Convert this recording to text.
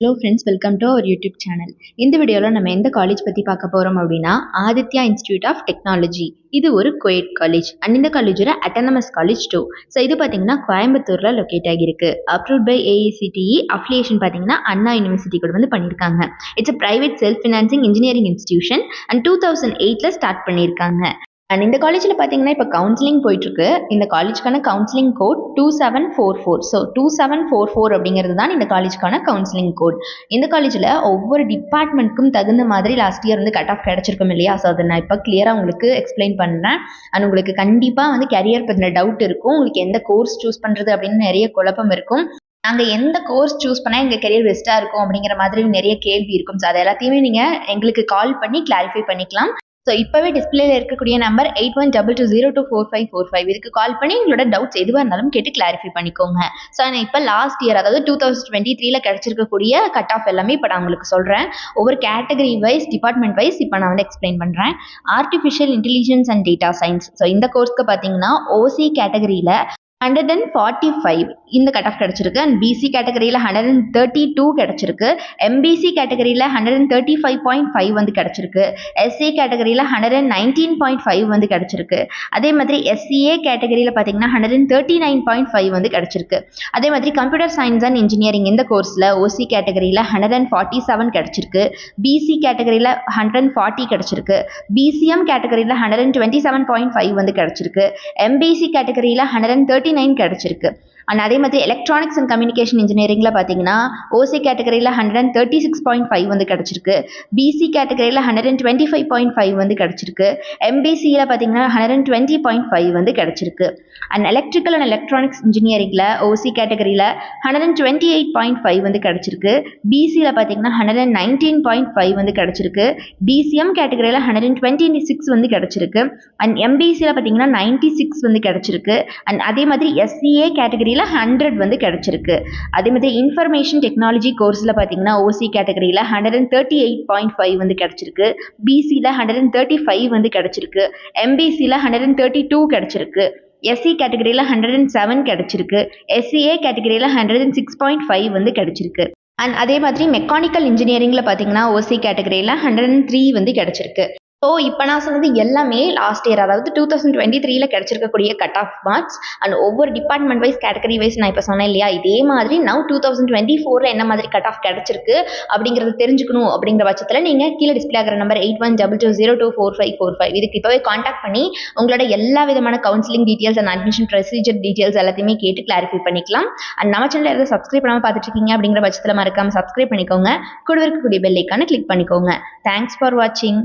Hello friends, welcome to our YouTube channel. இந்த வீடியோவில் நம்ம எந்த காலேஜ் பற்றி பார்க்க போகிறோம் அப்படின்னா, ஆதித்யா இன்ஸ்டிடியூட் ஆஃப் டெக்னாலஜி. இது ஒரு கோயட் காலேஜ் அண்ட் இந்த காலேஜோட அட்டானமஸ் காலேஜ் டூ. ஸோ இது பார்த்தீங்கன்னா கோயம்புத்தூரில் லொக்கேட் ஆகியிருக்கு. Approved by AICTE. அஃபிலியேஷன் பார்த்தீங்கன்னா அண்ணா யூனிவர்சிட்டி கூட வந்து பண்ணியிருக்காங்க. It's a private self financing engineering institution and 2008 start பண்ணியிருக்காங்க. அண்ட் இந்த காலேஜில் பார்த்தீங்கன்னா இப்போ கவுன்சிலிங் போயிட்டுருக்கு. இந்த காலேஜ்க்கான கவுன்சிலிங் கோட் 2744. ஸோ 2744 அப்படிங்கிறது தான் இந்த காலேஜ்க்கான கவுன்சிலிங் கோட். இந்த காலேஜில் ஒவ்வொரு டிபார்ட்மெண்ட்க்கும் தகுந்த மாதிரி லாஸ்ட் இயர் வந்து கட் ஆஃப் கிடச்சிருக்கும் இல்லையா? ஸோ அதை நான் இப்போ கிளியராக உங்களுக்கு எக்ஸ்பிளைன் பண்ணுறேன். அண்ட் உங்களுக்கு கண்டிப்பாக வந்து கரியர் பற்றின டவுட் இருக்கும். உங்களுக்கு எந்த கோர்ஸ் சூஸ் பண்ணுறது அப்படின்னு நிறைய குழப்பம் இருக்கும். நாங்கள் எந்த கோர்ஸ் சூஸ் பண்ணால் எங்கள் கரியர் பெஸ்ட்டாக இருக்கும் அப்படிங்கிற மாதிரி நிறைய கேள்வி இருக்கும். ஸோ அது எல்லாத்தையுமே நீங்கள் எங்களுக்கு கால் பண்ணி கிளாரிஃபை பண்ணிக்கலாம். ஸோ இப்போவே டிஸ்பிளேல இருக்கக்கூடிய நம்பர் 8122024545. இதுக்கு கால் பண்ணி உங்களோட டவுட்ஸ் எதுவாக இருந்தாலும் கேட்டு கிளாரிஃபை பண்ணிக்கோங்க. ஸோ நான் இப்போ லாஸ்ட் இயர் அதாவது 2023 கிடச்சிருக்கக்கூடிய கட் ஆஃப் எல்லாமே இப்போ நான் உங்களுக்கு சொல்கிறேன். ஒவ்வொரு கேட்டகரி வைஸ் டிபார்ட்மெண்ட் வைஸ் இப்போ நான் வந்து எக்ஸ்பிளைன் பண்ணுறேன். Artificial intelligence and data science. So இந்த கோர்ஸ்க்கு பார்த்தீங்கன்னா ஓசி கேட்டகரியில் 145 இந்த கட் ஆஃப் கிடச்சிருக்கு. அண்ட் பிசி கேட்டகரியில் 132 கிடச்சிருக்கு. எம்பிசி கேட்டகரியில் 135.5 வந்து கிடச்சிருக்கு. எஸ்சி கேட்டகரியில் 119.5 வந்து கிடச்சிருக்கு. அதே மாதிரி எஸ்சிஏ கேட்டகரியில் பார்த்தீங்கன்னா 139.5 வந்து கிடச்சிருக்கு. அதே மாதிரி கம்ப்யூட்டர் சயின்ஸ் அண்ட் இன்ஜினியரிங் இந்த கோர்ஸில் ஓசி கேட்டகரியில் 147 கிடச்சிருக்கு. பிசி கேட்டகரியில் 140 கிடச்சிருக்கு. பிசிஎம் கேட்டகரியில் 127.5 வந்து கிடச்சிருக்கு. எம்பிசி கேட்டகரியில் 139 கிடச்சிருக்கு. அண்ட் அதே மாதிரி எலக்ட்ரானிக்ஸ் அண்ட் கம்யூனிகேஷன் இன்ஜினியரிங்கில் பார்த்தீங்கன்னா ஓசி கேட்டகரியில் 136.5 வந்து கிடச்சிருக்கு. பிசி கேட்டகரியில் 125.5 வந்து கிடச்சிருக்கு. எம்பிசியில் பார்த்தீங்கன்னா 120.5 வந்து கிடச்சிருக்கு. அண்ட் எலக்ட்ரிக்கல் அண்ட் எலக்ட்ரானிக்ஸ் இன்ஜினியரிங்கில் ஓசி கேட்டகரியில் 128.5 வந்து கிடச்சிருக்கு. பிசியில் பார்த்தீங்கன்னா 119.5 வந்து கிடச்சிருக்கு. பிசிஎம் கேட்டகரியில் 126 வந்து கிடச்சிருக்கு. அண்ட் எம்பிசியில் பார்த்தீங்கன்னா 96 வந்து கிடச்சிருக்கு. அண்ட் அதே மாதிரி எஸ்சிஏ கேட்டகரியில் 100 வந்து கிடச்சிருக்கு. அதே மாதிரி இன்ஃபர்மேஷன் டெக்னாலஜி கோர்ஸில் பார்த்தீங்கன்னா ஓசி கேட்டகரியில் 138.5 வந்து கிடச்சிருக்கு. பிசியில் 135 வந்து கிடச்சிருக்கு. எம்பிசியில் 132 கிடச்சிருக்கு. எஸ்சி கேட்டகரியில் 107 கிடச்சிருக்கு. எஸ்சிஏ கேட்டகரியில் 106.5 வந்து கிடச்சிருக்கு. அண்ட் அதே மாதிரி மெக்கானிக்கல் இன்ஜினியரிங்கில் பார்த்தீங்கன்னா ஓசி கேட்டகரியில் 103 வந்து கிடச்சிருக்கு. ஸோ இப்போ நான் சொன்னது எல்லாமே லாஸ்ட் இயர் அதாவது 2023 கிடச்சிருக்கக்கூடிய கட் ஆஃப் மார்க்ஸ். அண்ட் ஒவ்வொரு டிபார்ட்மெண்ட் வைஸ் கேட்டகரி வைஸ் நான் இப்போ சொன்னேன் இல்லையா? இதே மாதிரி நவ் 2024 என்ன மாதிரி கட் ஆஃப் கிடச்சிருக்கு அப்படிங்கிறத தெரிஞ்சுக்கணும். அப்படிங்கிற பட்சத்தில் நீங்கள் கீழே டிஸ்பிளே ஆகிற நம்பர் 8122024545 இதுக்கு இப்போவே காண்டாக்ட் பண்ணி உங்களோட எல்லா விதமான counselling details and admission procedure details எல்லாத்தையுமே கேட்டு கிளாரிஃபை பண்ணிக்கலாம். அண்ட் நம்ம சேனல் எதாவது சப்ஸ்கிரைப் பண்ணாமல் பார்த்துட்டு இருக்கீங்க அப்படிங்கிற பட்சத்தில் மறக்காமல் சப்ஸ்கிரைப் பண்ணிக்கோங்க. கூட இருக்கக்கூடிய பெல் ஐக்கானை கிளிக் பண்ணிக்கோங்க. தேங்க்ஸ் ஃபார் வாட்சிங்.